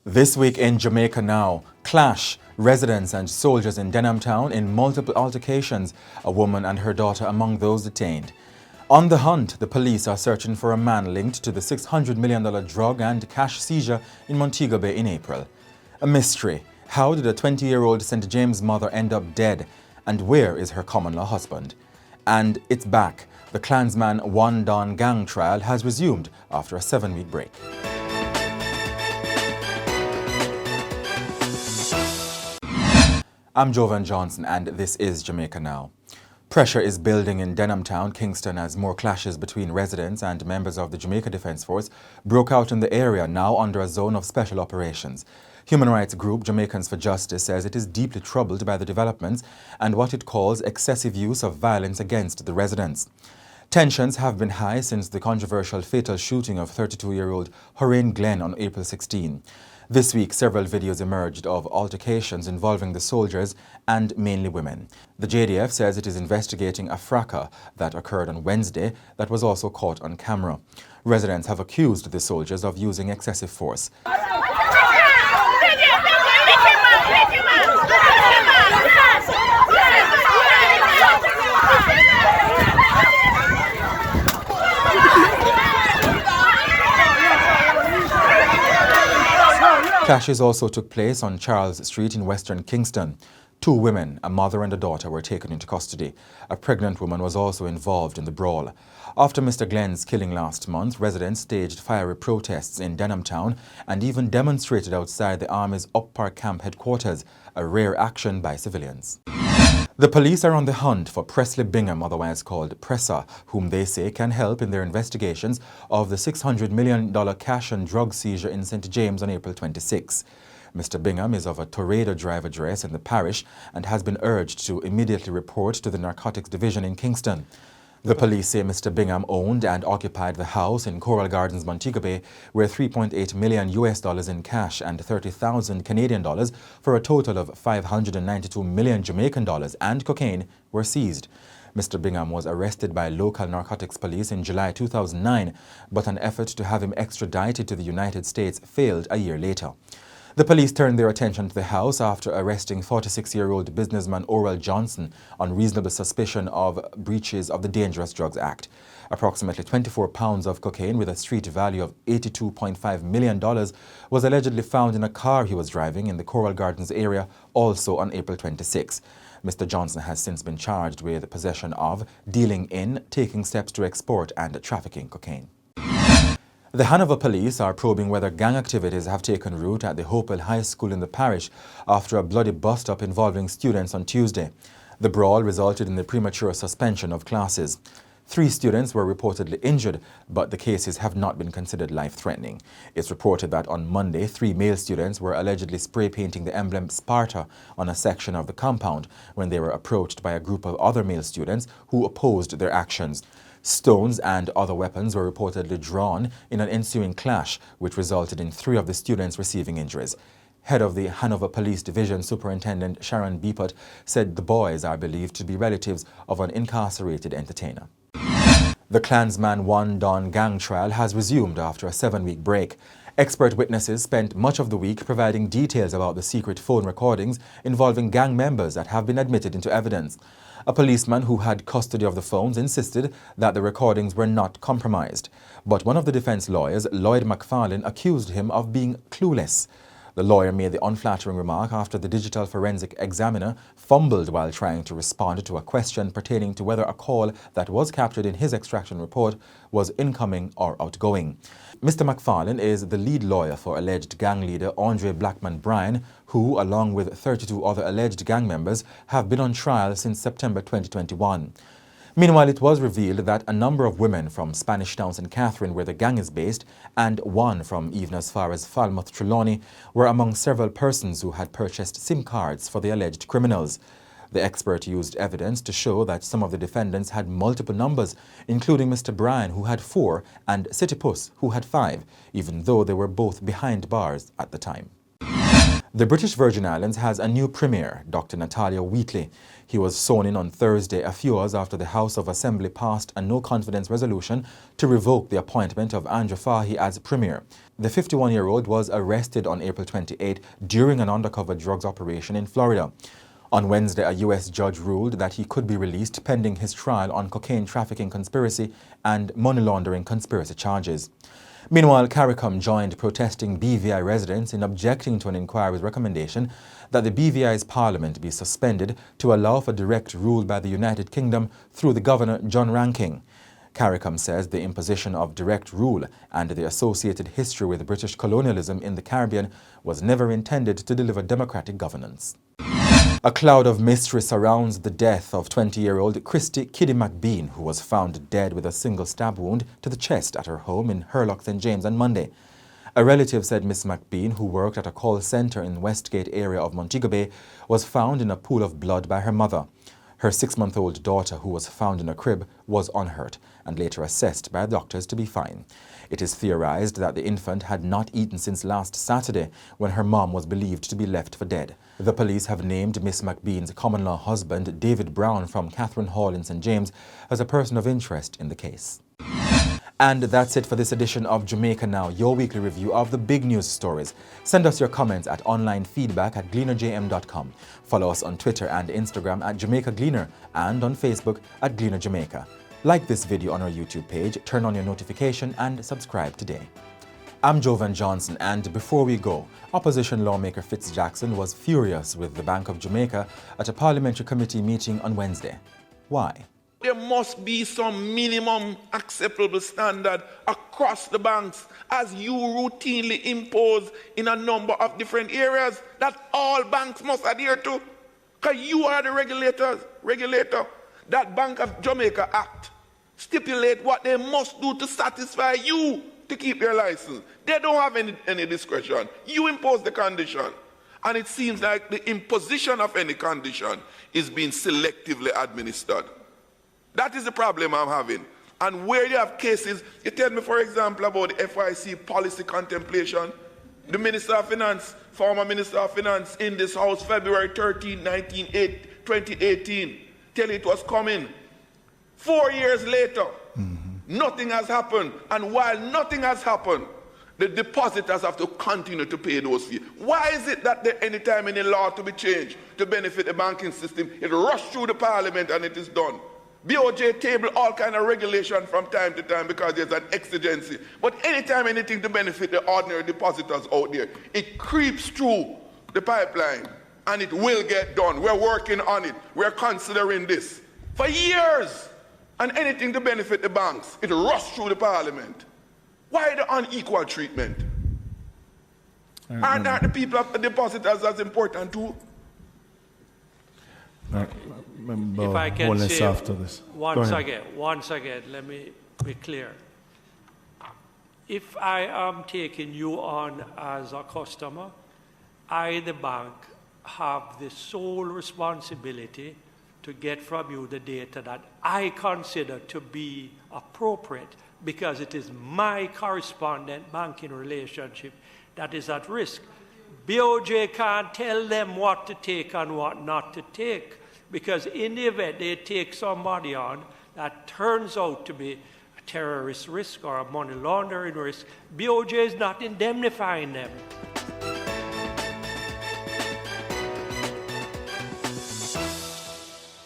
This week in Jamaica Now, clash, residents and soldiers in Denham Town in multiple altercations, a woman and her daughter among those detained. On the hunt, the police are searching for a man linked to the $600 million drug and cash seizure in Montego Bay in April. A mystery. How did a 20-year-old St. James mother end up dead? And where is her common-law husband? And it's back. The Clansman One-don Gang trial has resumed after a 7-week break. I'm Jovan Johnson and this is Jamaica Now. Pressure is building in Denham Town, Kingston, as more clashes between residents and members of the Jamaica Defence Force broke out in the area, now under a zone of special operations. Human rights group Jamaicans for Justice says it is deeply troubled by the developments and what it calls excessive use of violence against the residents. Tensions have been high since the controversial fatal shooting of 32-year-old Glenn on April 16. This week, several videos emerged of altercations involving the soldiers and mainly women. The JDF says it is investigating a fracas that occurred on Wednesday that was also caught on camera. Residents have accused the soldiers of using excessive force. Clashes also took place on Charles Street in Western Kingston. 2 women, a mother and a daughter, were taken into custody. A pregnant woman was also involved in the brawl. After Mr. Glenn's killing last month, residents staged fiery protests in Denham Town and even demonstrated outside the Army's Up Park Camp headquarters, a rare action by civilians. The police are on the hunt for Presley Bingham, otherwise called Pressa, whom they say can help in their investigations of the $600 million cash and drug seizure in St. James on April 26. Mr. Bingham is of a Toredo Drive address in the parish and has been urged to immediately report to the Narcotics Division in Kingston. The police say Mr. Bingham owned and occupied the house in Coral Gardens, Montego Bay, where $3.8 million in cash and 30,000 Canadian dollars for a total of 592 million Jamaican dollars and cocaine were seized. Mr. Bingham was arrested by local narcotics police in July 2009, but an effort to have him extradited to the United States failed a year later. The police turned their attention to the house after arresting 46-year-old businessman Oral Johnson on reasonable suspicion of breaches of the Dangerous Drugs Act. Approximately 24 pounds of cocaine with a street value of $82.5 million was allegedly found in a car he was driving in the Coral Gardens area, also on April 26. Mr. Johnson has since been charged with possession of, dealing in, taking steps to export and trafficking cocaine. The Hanover police are probing whether gang activities have taken root at the Hopewell High School in the parish after a bloody bust-up involving students on Tuesday. The brawl resulted in the premature suspension of classes. 3 students were reportedly injured, but the cases have not been considered life-threatening. It's reported that on Monday, 3 male students were allegedly spray-painting the emblem Sparta on a section of the compound when they were approached by a group of other male students who opposed their actions. Stones and other weapons were reportedly drawn in an ensuing clash, which resulted in 3 of the students receiving injuries. Head of the Hanover Police Division, Superintendent Sharon Beepot, said the boys are believed to be relatives of an incarcerated entertainer. The Clansman One-don Gang trial has resumed after a 7-week break. Expert witnesses spent much of the week providing details about the secret phone recordings involving gang members that have been admitted into evidence. A policeman who had custody of the phones insisted that the recordings were not compromised. But one of the defense lawyers, Lloyd McFarlane, accused him of being clueless. The lawyer made the unflattering remark after the digital forensic examiner fumbled while trying to respond to a question pertaining to whether a call that was captured in his extraction report was incoming or outgoing. Mr. McFarlane is the lead lawyer for alleged gang leader Andre Blackman Bryan, who, along with 32 other alleged gang members, have been on trial since September 2021. Meanwhile, it was revealed that a number of women from Spanish Town St. Catherine, where the gang is based, and one from even as far as Falmouth Trelawney, were among several persons who had purchased SIM cards for the alleged criminals. The expert used evidence to show that some of the defendants had multiple numbers, including Mr. Bryan, who had 4, and City Puss, who had 5, even though they were both behind bars at the time. The British Virgin Islands has a new Premier, Dr. Natalia Wheatley. He was sworn in on Thursday, a few hours after the House of Assembly passed a no-confidence resolution to revoke the appointment of Andrew Fahey as Premier. The 51-year-old was arrested on April 28 during an undercover drugs operation in Florida. On Wednesday, a U.S. judge ruled that he could be released pending his trial on cocaine trafficking conspiracy and money laundering conspiracy charges. Meanwhile, CARICOM joined protesting BVI residents in objecting to an inquiry's recommendation that the BVI's parliament be suspended to allow for direct rule by the United Kingdom through the Governor John Ranking. CARICOM says the imposition of direct rule and the associated history with British colonialism in the Caribbean was never intended to deliver democratic governance. A cloud of mystery surrounds the death of 20-year-old Christy "Kiddy" McBean, who was found dead with a single stab wound to the chest at her home in Hurlock, St. James on Monday. A relative said Miss McBean, who worked at a call centre in the Westgate area of Montego Bay, was found in a pool of blood by her mother. Her 6-month-old daughter, who was found in a crib, was unhurt and later assessed by doctors to be fine. It is theorized that the infant had not eaten since last Saturday, when her mom was believed to be left for dead. The police have named Miss McBean's common-law husband, David Brown from Catherine Hall in St. James, as a person of interest in the case. And that's it for this edition of Jamaica Now, your weekly review of the big news stories. Send us your comments at onlinefeedback@gleanerjm.com. Follow us on Twitter and Instagram at Jamaica Gleaner and on Facebook at Gleaner Jamaica. Like this video on our YouTube page, turn on your notification and subscribe today. I'm Jovan Johnson, and before we go, opposition lawmaker Fitz Jackson was furious with the Bank of Jamaica at a parliamentary committee meeting on Wednesday. Why? There must be some minimum acceptable standard across the banks, as you routinely impose in a number of different areas that all banks must adhere to. Because you are the regulator. That Bank of Jamaica Act stipulate what they must do to satisfy you to keep your license. They don't have any discretion. You impose the condition. And it seems like the imposition of any condition is being selectively administered. That is the problem I'm having. And where you have cases, you tell me, for example, about the FIC policy contemplation. The Minister of Finance, former Minister of Finance in this House, February 13, 2018, tell it was coming. 4 years later, nothing has happened. And while nothing has happened, the depositors have to continue to pay those fees. Why is it that anytime any law to be changed to benefit the banking system, it rushes through the parliament and it is done? BOJ table all kind of regulation from time to time because there's an exigency. But anytime anything to benefit the ordinary depositors out there, it creeps through the pipeline and it will get done. We're working on it. We're considering this for years. And anything to benefit the banks, it rushes through the parliament. Why the unequal treatment? Aren't the people of the depositors as important too? If I can say after this. Once again, let me be clear. If I am taking you on as a customer, I, the bank, have the sole responsibility to get from you the data that I consider to be appropriate, because it is my correspondent banking relationship that is at risk. BOJ can't tell them what to take and what not to take, because in the event they take somebody on that turns out to be a terrorist risk or a money laundering risk, BOJ is not indemnifying them.